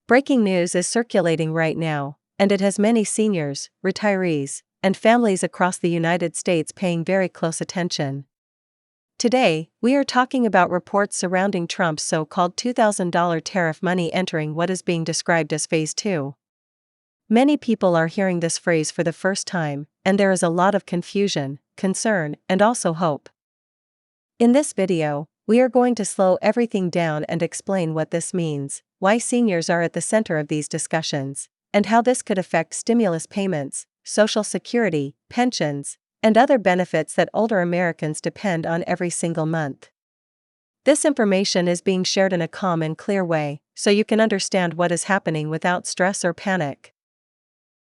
Breaking news is circulating right now, and it has many seniors, retirees, and families across the United States paying very close attention. Today, we are talking about reports surrounding Trump's so-called $2,000 tariff money entering what is being described as Phase 2. Many people are hearing this phrase for the first time, and there is a lot of confusion, concern, and also hope. In this video, we are going to slow everything down and explain what this means, why seniors are at the center of these discussions, and how this could affect stimulus payments, Social Security, pensions, and other benefits that older Americans depend on every single month. This information is being shared in a calm and clear way, so you can understand what is happening without stress or panic.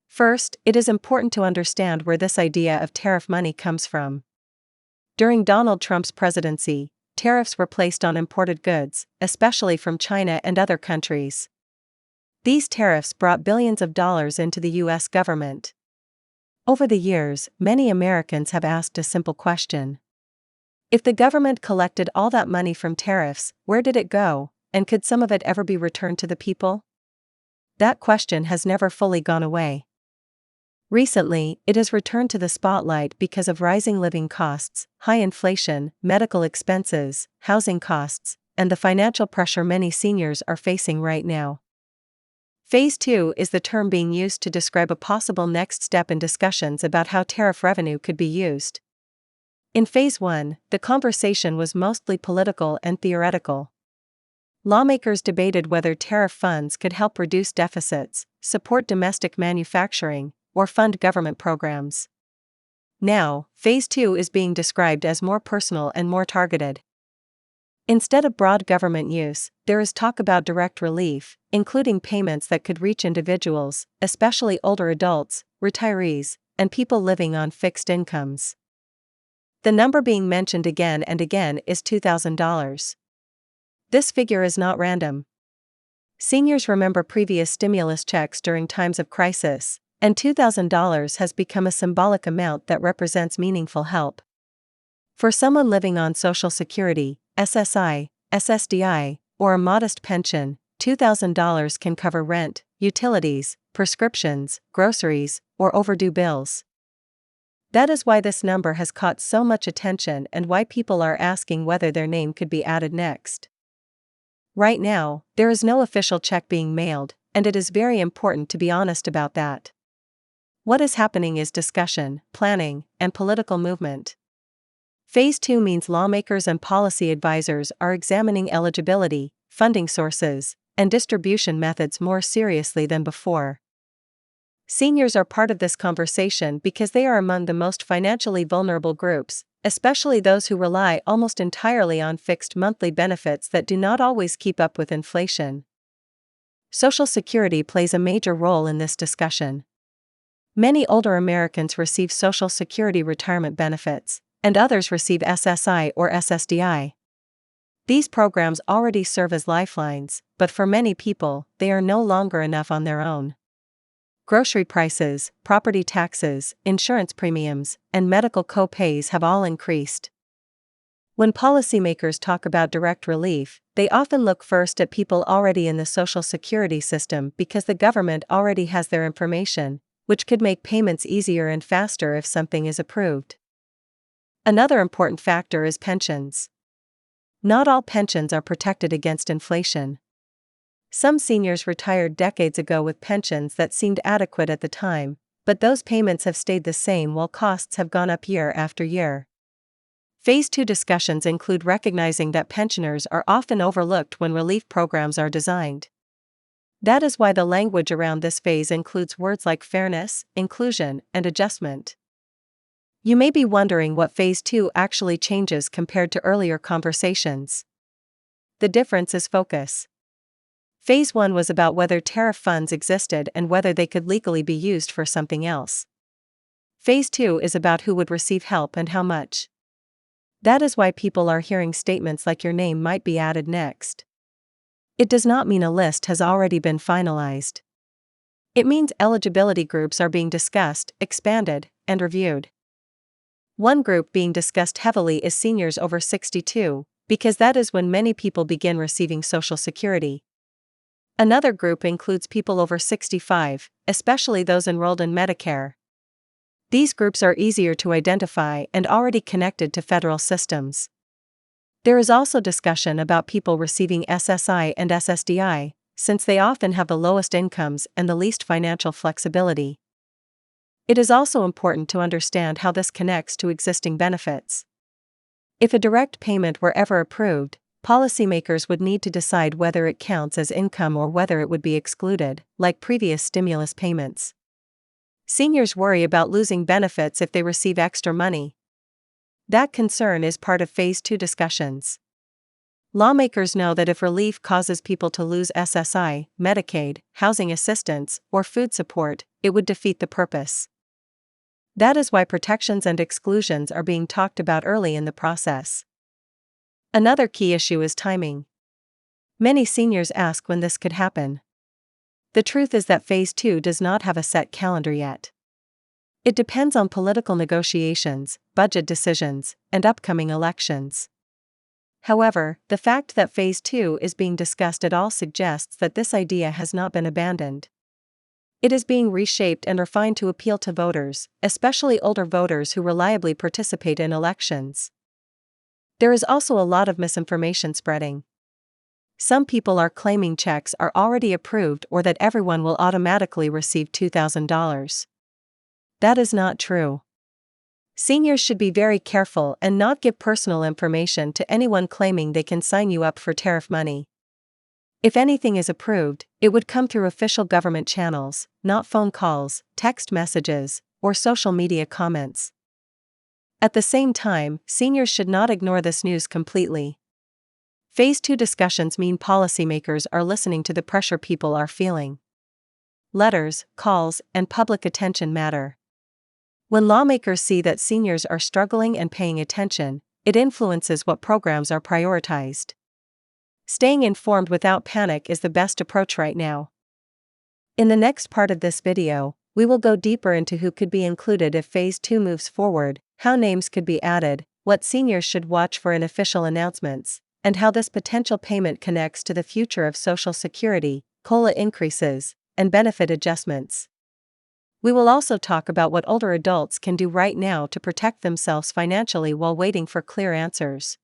First, it is important to understand where this idea of tariff money comes from. During Donald Trump's presidency, tariffs were placed on imported goods, especially from China and other countries. These tariffs brought billions of dollars into the U.S. government. Over the years, many Americans have asked a simple question. If the government collected all that money from tariffs, where did it go, and could some of it ever be returned to the people? That question has never fully gone away. Recently, it has returned to the spotlight because of rising living costs, high inflation, medical expenses, housing costs, and the financial pressure many seniors are facing right now. Phase 2 is the term being used to describe a possible next step in discussions about how tariff revenue could be used. In Phase 1, the conversation was mostly political and theoretical. Lawmakers debated whether tariff funds could help reduce deficits, support domestic manufacturing, or fund government programs. Now, Phase 2 is being described as more personal and more targeted. Instead of broad government use, there is talk about direct relief, including payments that could reach individuals, especially older adults, retirees, and people living on fixed incomes. The number being mentioned again and again is $2,000. This figure is not random. Seniors remember previous stimulus checks during times of crisis, and $2,000 has become a symbolic amount that represents meaningful help. For someone living on Social Security, SSI, SSDI, or a modest pension, $2,000 can cover rent, utilities, prescriptions, groceries, or overdue bills. That is why this number has caught so much attention and why people are asking whether their name could be added next. Right now, there is no official check being mailed, and it is very important to be honest about that. What is happening is discussion, planning, and political movement. Phase 2 means lawmakers and policy advisors are examining eligibility, funding sources, and distribution methods more seriously than before. Seniors are part of this conversation because they are among the most financially vulnerable groups, especially those who rely almost entirely on fixed monthly benefits that do not always keep up with inflation. Social Security plays a major role in this discussion. Many older Americans receive Social Security retirement benefits, and others receive SSI or SSDI. These programs already serve as lifelines, but for many people, they are no longer enough on their own. Grocery prices, property taxes, insurance premiums, and medical co-pays have all increased. When policymakers talk about direct relief, they often look first at people already in the Social Security system because the government already has their information, which could make payments easier and faster if something is approved. Another important factor is pensions. Not all pensions are protected against inflation. Some seniors retired decades ago with pensions that seemed adequate at the time, but those payments have stayed the same while costs have gone up year after year. Phase 2 discussions include recognizing that pensioners are often overlooked when relief programs are designed. That is why the language around this phase includes words like fairness, inclusion, and adjustment. You may be wondering what Phase 2 actually changes compared to earlier conversations. The difference is focus. Phase 1 was about whether tariff funds existed and whether they could legally be used for something else. Phase 2 is about who would receive help and how much. That is why people are hearing statements like your name might be added next. It does not mean a list has already been finalized. It means eligibility groups are being discussed, expanded, and reviewed. One group being discussed heavily is seniors over 62, because that is when many people begin receiving Social Security. Another group includes people over 65, especially those enrolled in Medicare. These groups are easier to identify and already connected to federal systems. There is also discussion about people receiving SSI and SSDI, since they often have the lowest incomes and the least financial flexibility. It is also important to understand how this connects to existing benefits. If a direct payment were ever approved, policymakers would need to decide whether it counts as income or whether it would be excluded, like previous stimulus payments. Seniors worry about losing benefits if they receive extra money. That concern is part of Phase 2 discussions. Lawmakers know that if relief causes people to lose SSI, Medicaid, housing assistance, or food support, it would defeat the purpose. That is why protections and exclusions are being talked about early in the process. Another key issue is timing. Many seniors ask when this could happen. The truth is that Phase 2 does not have a set calendar yet. It depends on political negotiations, budget decisions, and upcoming elections. However, the fact that Phase 2 is being discussed at all suggests that this idea has not been abandoned. It is being reshaped and refined to appeal to voters, especially older voters who reliably participate in elections. There is also a lot of misinformation spreading. Some people are claiming checks are already approved or that everyone will automatically receive $2,000. That is not true. Seniors should be very careful and not give personal information to anyone claiming they can sign you up for tariff money. If anything is approved, it would come through official government channels, not phone calls, text messages, or social media comments. At the same time, seniors should not ignore this news completely. Phase 2 discussions mean policymakers are listening to the pressure people are feeling. Letters, calls, and public attention matter. When lawmakers see that seniors are struggling and paying attention, it influences what programs are prioritized. Staying informed without panic is the best approach right now. In the next part of this video, we will go deeper into who could be included if Phase 2 moves forward, how names could be added, what seniors should watch for in official announcements, and how this potential payment connects to the future of Social Security, COLA increases, and benefit adjustments. We will also talk about what older adults can do right now to protect themselves financially while waiting for clear answers.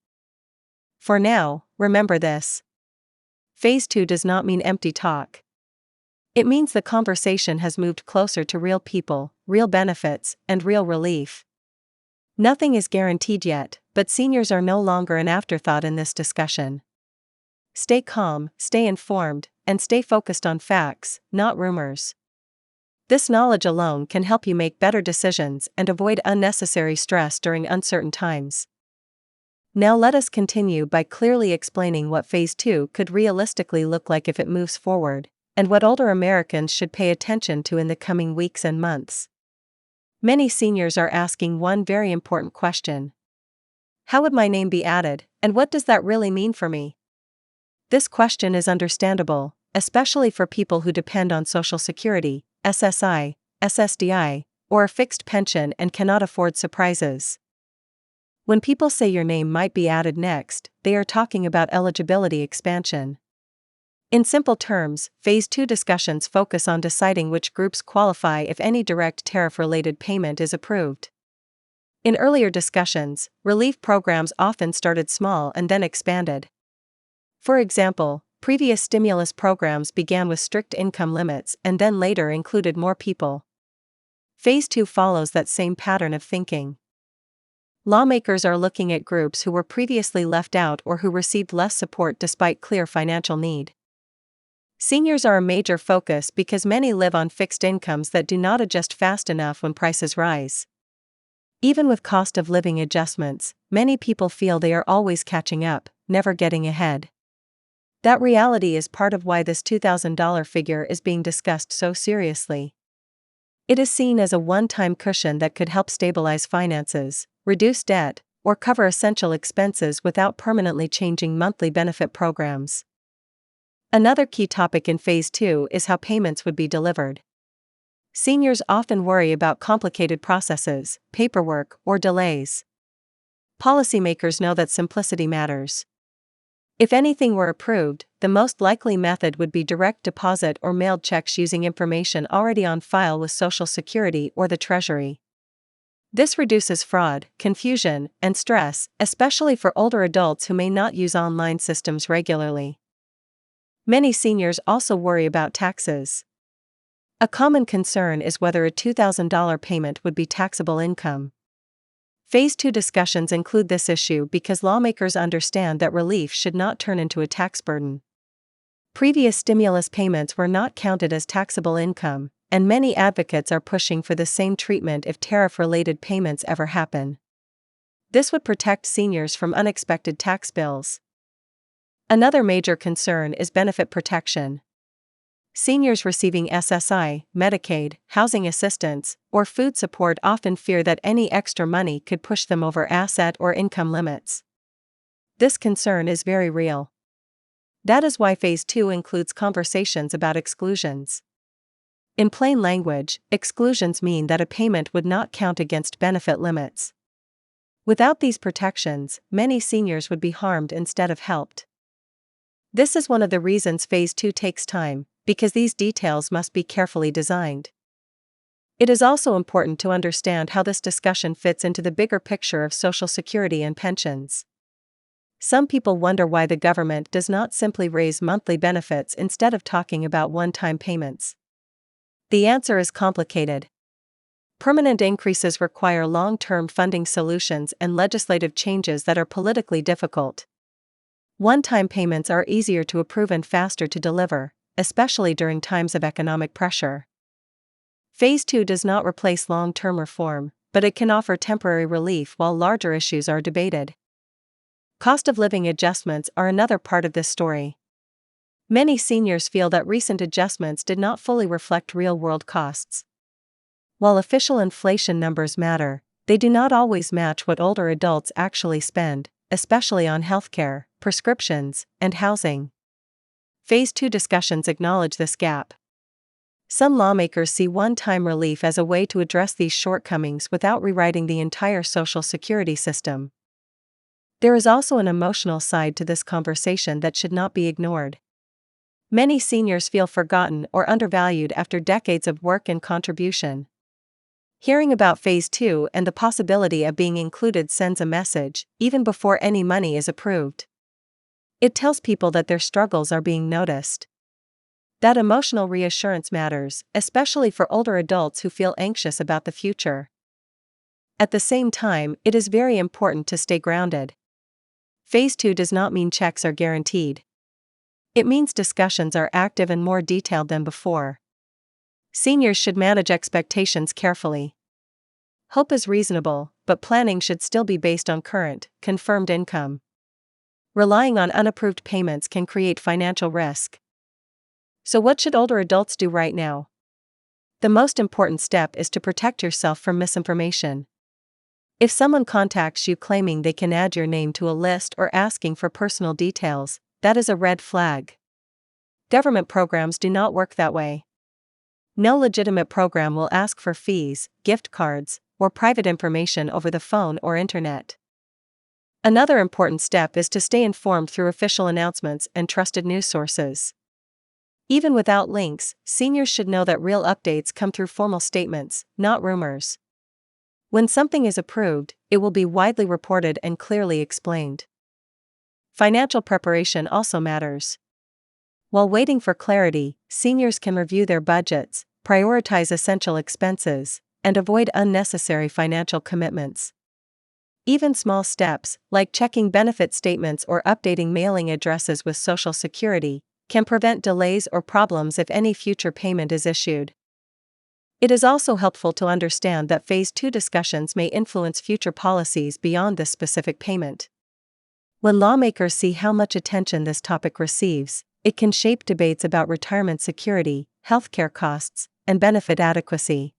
For now, remember this. Phase 2 does not mean empty talk. It means the conversation has moved closer to real people, real benefits, and real relief. Nothing is guaranteed yet, but seniors are no longer an afterthought in this discussion. Stay calm, stay informed, and stay focused on facts, not rumors. This knowledge alone can help you make better decisions and avoid unnecessary stress during uncertain times. Now let us continue by clearly explaining what Phase 2 could realistically look like if it moves forward, and what older Americans should pay attention to in the coming weeks and months. Many seniors are asking one very important question. How would my name be added, and what does that really mean for me? This question is understandable, especially for people who depend on Social Security, SSI, SSDI, or a fixed pension and cannot afford surprises. When people say your name might be added next, they are talking about eligibility expansion. In simple terms, Phase 2 discussions focus on deciding which groups qualify if any direct tariff-related payment is approved. In earlier discussions, relief programs often started small and then expanded. For example, previous stimulus programs began with strict income limits and then later included more people. Phase 2 follows that same pattern of thinking. Lawmakers are looking at groups who were previously left out or who received less support despite clear financial need. Seniors are a major focus because many live on fixed incomes that do not adjust fast enough when prices rise. Even with cost of living adjustments, many people feel they are always catching up, never getting ahead. That reality is part of why this $2,000 figure is being discussed so seriously. It is seen as a one-time cushion that could help stabilize finances, reduce debt, or cover essential expenses without permanently changing monthly benefit programs. Another key topic in Phase 2 is how payments would be delivered. Seniors often worry about complicated processes, paperwork, or delays. Policymakers know that simplicity matters. If anything were approved, the most likely method would be direct deposit or mailed checks using information already on file with Social Security or the Treasury. This reduces fraud, confusion, and stress, especially for older adults who may not use online systems regularly. Many seniors also worry about taxes. A common concern is whether a $2,000 payment would be taxable income. Phase 2 discussions include this issue because lawmakers understand that relief should not turn into a tax burden. Previous stimulus payments were not counted as taxable income, and many advocates are pushing for the same treatment if tariff-related payments ever happen. This would protect seniors from unexpected tax bills. Another major concern is benefit protection. Seniors receiving SSI, Medicaid, housing assistance, or food support often fear that any extra money could push them over asset or income limits. This concern is very real. That is why Phase 2 includes conversations about exclusions. In plain language, exclusions mean that a payment would not count against benefit limits. Without these protections, many seniors would be harmed instead of helped. This is one of the reasons Phase 2 takes time, because these details must be carefully designed. It is also important to understand how this discussion fits into the bigger picture of Social Security and pensions. Some people wonder why the government does not simply raise monthly benefits instead of talking about one-time payments. The answer is complicated. Permanent increases require long-term funding solutions and legislative changes that are politically difficult. One-time payments are easier to approve and faster to deliver, especially during times of economic pressure. Phase 2 does not replace long-term reform, but it can offer temporary relief while larger issues are debated. Cost of living adjustments are another part of this story. Many seniors feel that recent adjustments did not fully reflect real-world costs. While official inflation numbers matter, they do not always match what older adults actually spend, especially on healthcare, prescriptions, and housing. Phase 2 discussions acknowledge this gap. Some lawmakers see one-time relief as a way to address these shortcomings without rewriting the entire Social Security system. There is also an emotional side to this conversation that should not be ignored. Many seniors feel forgotten or undervalued after decades of work and contribution. Hearing about Phase 2 and the possibility of being included sends a message, even before any money is approved. It tells people that their struggles are being noticed. That emotional reassurance matters, especially for older adults who feel anxious about the future. At the same time, it is very important to stay grounded. Phase 2 does not mean checks are guaranteed. It means discussions are active and more detailed than before. Seniors should manage expectations carefully. Hope is reasonable, but planning should still be based on current, confirmed income. Relying on unapproved payments can create financial risk. So what should older adults do right now? The most important step is to protect yourself from misinformation. If someone contacts you claiming they can add your name to a list or asking for personal details, that is a red flag. Government programs do not work that way. No legitimate program will ask for fees, gift cards, or private information over the phone or internet. Another important step is to stay informed through official announcements and trusted news sources. Even without links, seniors should know that real updates come through formal statements, not rumors. When something is approved, it will be widely reported and clearly explained. Financial preparation also matters. While waiting for clarity, seniors can review their budgets, prioritize essential expenses, and avoid unnecessary financial commitments. Even small steps, like checking benefit statements or updating mailing addresses with Social Security, can prevent delays or problems if any future payment is issued. It is also helpful to understand that Phase 2 discussions may influence future policies beyond this specific payment. When lawmakers see how much attention this topic receives, it can shape debates about retirement security, healthcare costs, and benefit adequacy.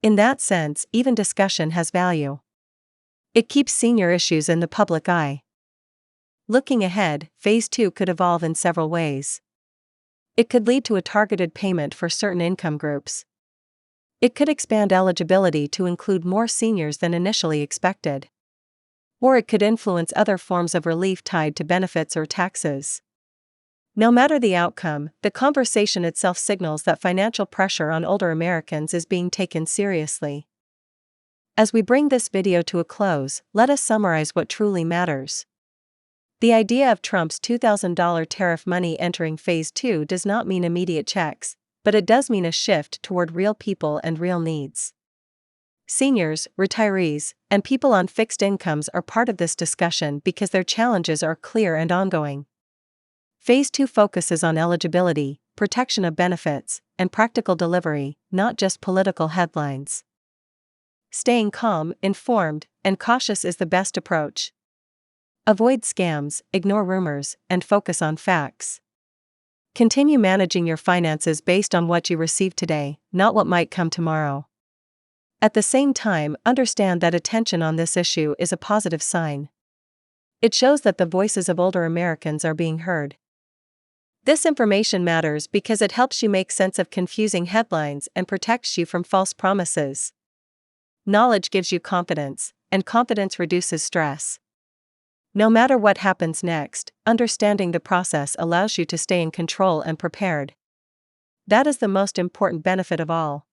In that sense, even discussion has value. It keeps senior issues in the public eye. Looking ahead, Phase 2 could evolve in several ways. It could lead to a targeted payment for certain income groups. It could expand eligibility to include more seniors than initially expected. Or it could influence other forms of relief tied to benefits or taxes. No matter the outcome, the conversation itself signals that financial pressure on older Americans is being taken seriously. As we bring this video to a close, let us summarize what truly matters. The idea of Trump's $2,000 tariff money entering Phase 2 does not mean immediate checks, but it does mean a shift toward real people and real needs. Seniors, retirees, and people on fixed incomes are part of this discussion because their challenges are clear and ongoing. Phase 2 focuses on eligibility, protection of benefits, and practical delivery, not just political headlines. Staying calm, informed, and cautious is the best approach. Avoid scams, ignore rumors, and focus on facts. Continue managing your finances based on what you receive today, not what might come tomorrow. At the same time, understand that attention on this issue is a positive sign. It shows that the voices of older Americans are being heard. This information matters because it helps you make sense of confusing headlines and protects you from false promises. Knowledge gives you confidence, and confidence reduces stress. No matter what happens next, understanding the process allows you to stay in control and prepared. That is the most important benefit of all.